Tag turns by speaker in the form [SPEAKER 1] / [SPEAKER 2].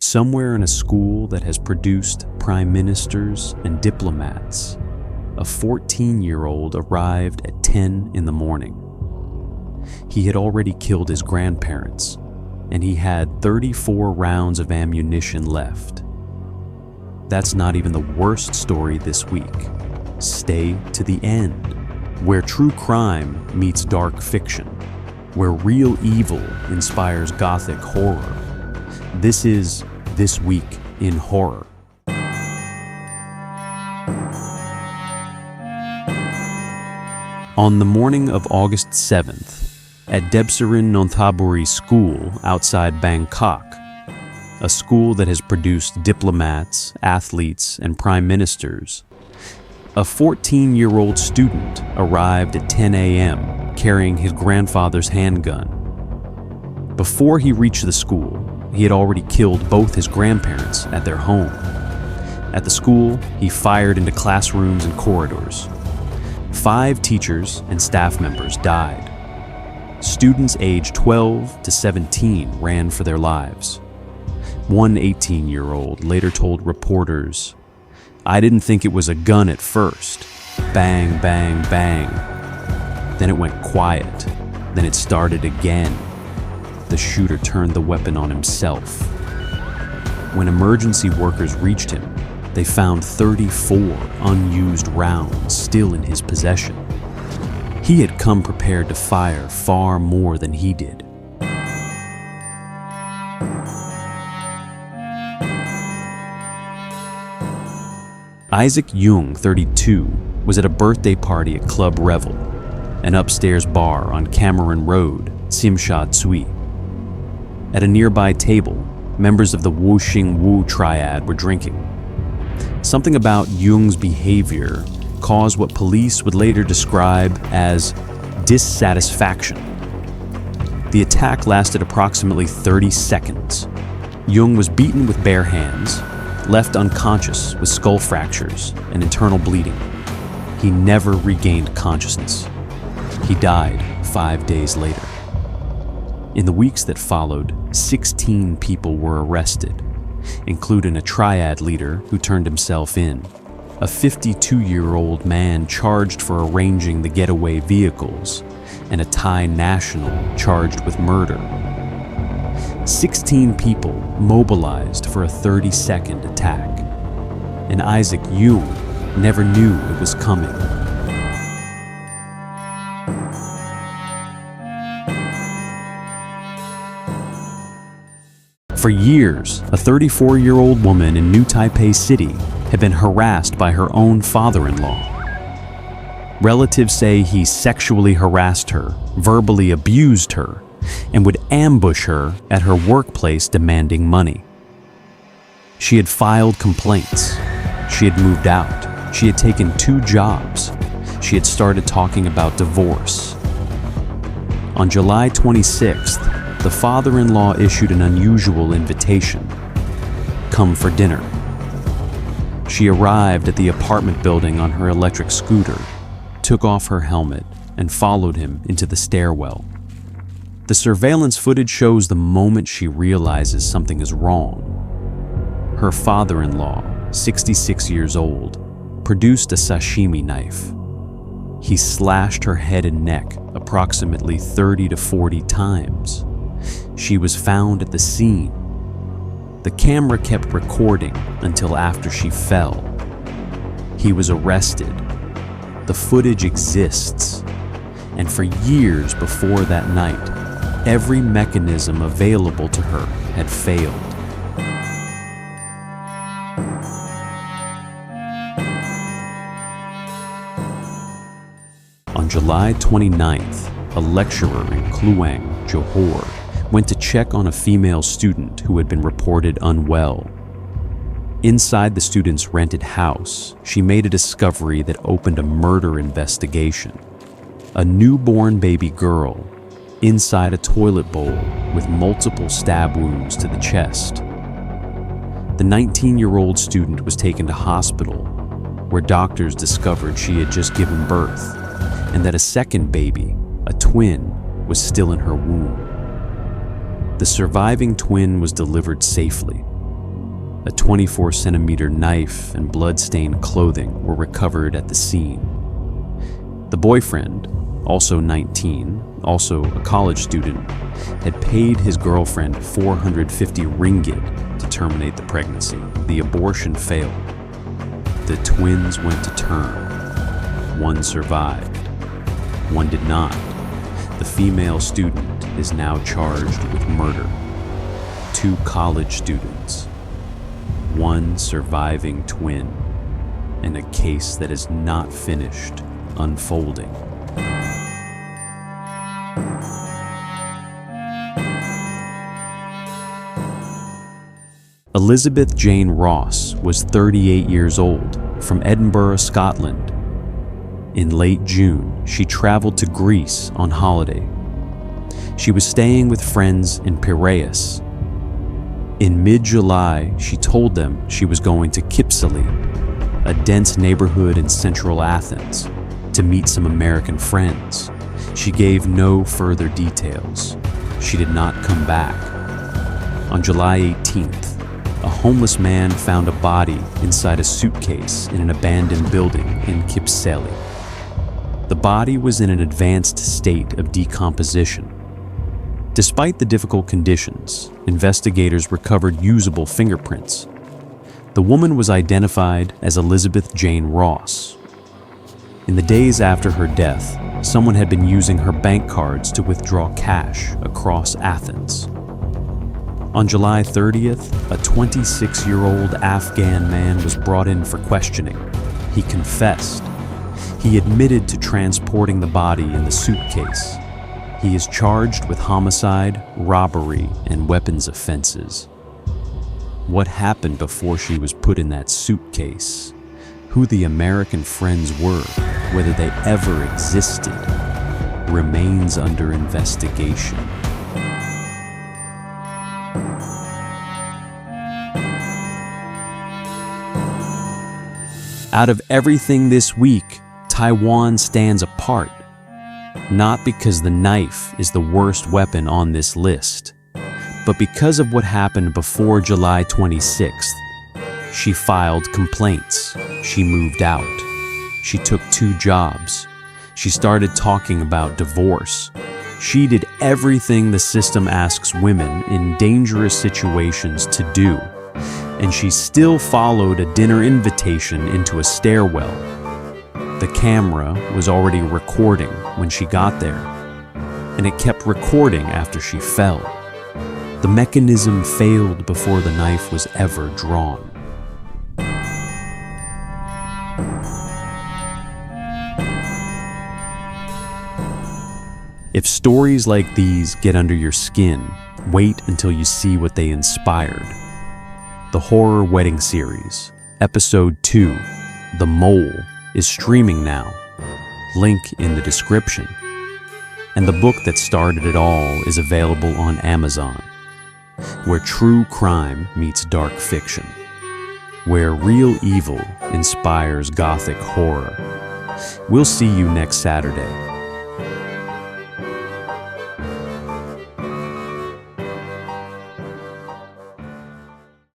[SPEAKER 1] Somewhere in a school that has produced prime ministers and diplomats, a 14-year-old arrived at 10 in the morning. He had already killed his grandparents, and he had 34 rounds of ammunition left. That's not even the worst story this week. Stay to the end, where true crime meets dark fiction, where real evil inspires gothic horror. This is This Week in Horror. On the morning of August 7th, at Debsarin Nonthaburi School outside Bangkok, a school that has produced diplomats, athletes, and prime ministers, a 14-year-old student arrived at 10 a.m. carrying his grandfather's handgun. Before he reached the school, he had already killed both his grandparents at their home. At the school, he fired into classrooms and corridors. 5 teachers and staff members died. Students aged 12 to 17 ran for their lives. One 18-year-old later told reporters, "I didn't think it was a gun at first. Bang, bang, bang. Then it went quiet. Then it started again." The shooter turned the weapon on himself. When emergency workers reached him, they found 34 unused rounds still in his possession. He had come prepared to fire far more than he did. Isaac Jung, 32, was at a birthday party at Club Revel, an upstairs bar on Cameron Road, Simsha Tsui. At a nearby table, members of the Wu Xing Wu triad were drinking. Something about Jung's behavior caused what police would later describe as dissatisfaction. The attack lasted approximately 30 seconds. Jung was beaten with bare hands, left unconscious with skull fractures and internal bleeding. He never regained consciousness. He died 5 days later. In the weeks that followed, 16 people were arrested, including a triad leader who turned himself in, a 52-year-old man charged for arranging the getaway vehicles, and a Thai national charged with murder. 16 people mobilized for a 30-second attack, and Isaac Jung never knew it was coming. For years, a 34-year-old woman in New Taipei City had been harassed by her own father-in-law. Relatives say he sexually harassed her, verbally abused her, and would ambush her at her workplace demanding money. She had filed complaints. She had moved out. She had taken 2 jobs. She had started talking about divorce. On July 26th, the father-in-law issued an unusual invitation. Come for dinner. She arrived at the apartment building on her electric scooter, took off her helmet, and followed him into the stairwell. The surveillance footage shows the moment she realizes something is wrong. Her father-in-law, 66 years old, produced a sashimi knife. He slashed her head and neck approximately 30 to 40 times. She was found at the scene. The camera kept recording until after she fell. He was arrested. The footage exists. And for years before that night, every mechanism available to her had failed. On July 29th, a lecturer in Kluang, Johor, went to check on a female student who had been reported unwell. Inside the student's rented house, she made a discovery that opened a murder investigation. A newborn baby girl inside a toilet bowl with multiple stab wounds to the chest. The 19-year-old student was taken to hospital, where doctors discovered she had just given birth, and that a second baby, a twin, was still in her womb. The surviving twin was delivered safely, A 24-centimeter knife and blood-stained clothing were recovered at the scene. The boyfriend, also 19, also a college student, had paid his girlfriend 450 ringgit to terminate the pregnancy. The abortion failed. The twins went to term. One survived. One did not. The female student is now charged with murder. 2 college students. 1 surviving twin. And a case that is not finished unfolding. Elizabeth Jane Ross was 38 years old, from Edinburgh, Scotland. In late June, she traveled to Greece on holiday. She was staying with friends in Piraeus. In mid-July, she told them she was going to Kypsili, a dense neighborhood in central Athens, to meet some American friends. She gave no further details. She did not come back. On July 18th, a homeless man found a body inside a suitcase in an abandoned building in Kypsili. The body was in an advanced state of decomposition. Despite the difficult conditions, investigators recovered usable fingerprints. The woman was identified as Elizabeth Jane Ross. In the days after her death, someone had been using her bank cards to withdraw cash across Athens. On July 30th, a 26-year-old Afghan man was brought in for questioning. He confessed. He admitted to transporting the body in the suitcase. He is charged with homicide, robbery, and weapons offenses. What happened before she was put in that suitcase? Who the American friends were, whether they ever existed, remains under investigation. Out of everything this week, Taiwan stands apart. Not because the knife is the worst weapon on this list, but because of what happened before July 26th. She filed complaints. She moved out. She took 2 jobs. She started talking about divorce. She did everything the system asks women in dangerous situations to do. And she still followed a dinner invitation into a stairwell. The camera was already recording when she got there, and it kept recording after she fell. The mechanism failed before the knife was ever drawn. If stories like these get under your skin, wait until you see what they inspired. The Horror Wedding Series, Episode 2, The Mole, is streaming now. Link in the description. And the book that started it all is available on Amazon, where true crime meets dark fiction, where real evil inspires gothic horror. We'll see you next Saturday.